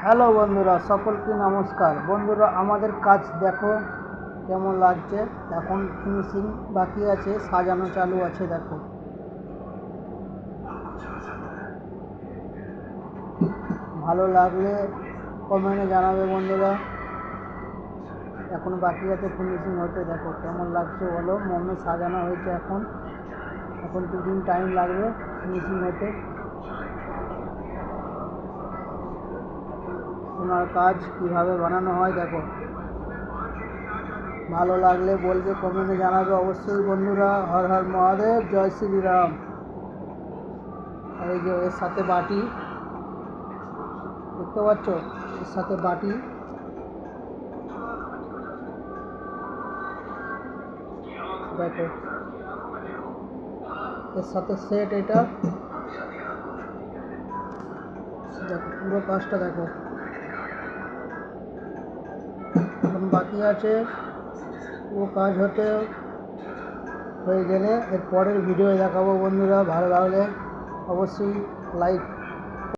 Hello বন্ধুরা, সকলকে নমস্কার। বন্ধুরা, আমাদের কাজ দেখো কেমন লাগছে। এখন ফিনিশিং বাকি আছে, সাজানো চালু আছে। দেখো, ভালো লাগলে কমেন্টে জানাবে বন্ধুরা। এখন বাকি আছে ফিনিশিং হতে। দেখো কেমন লাগছে বলো। মমে সাজানো হয়েছে। এখন এখন 2 দিন টাইম লাগবে ফিনিশিং হতে। সোনার কাজ কীভাবে বানানো হয় দেখো। ভালো লাগলে বলবে, কমেন্টে জানাবে অবশ্যই বন্ধুরা। হর হর মহাদেব, জয় শ্রীরাম। আর এই যে এর সাথে বাটি দেখতে পাচ্ছ, এর সাথে বাটি, দেখো এর সাথে সেট। এটা দেখো পুরো কাজটা দেখো। এখন বাকি আছে পুরো কাজ হয়ে গেলে এর পরের ভিডিও দেখাবো বন্ধুরা। ভালো লাগলে অবশ্যই লাইক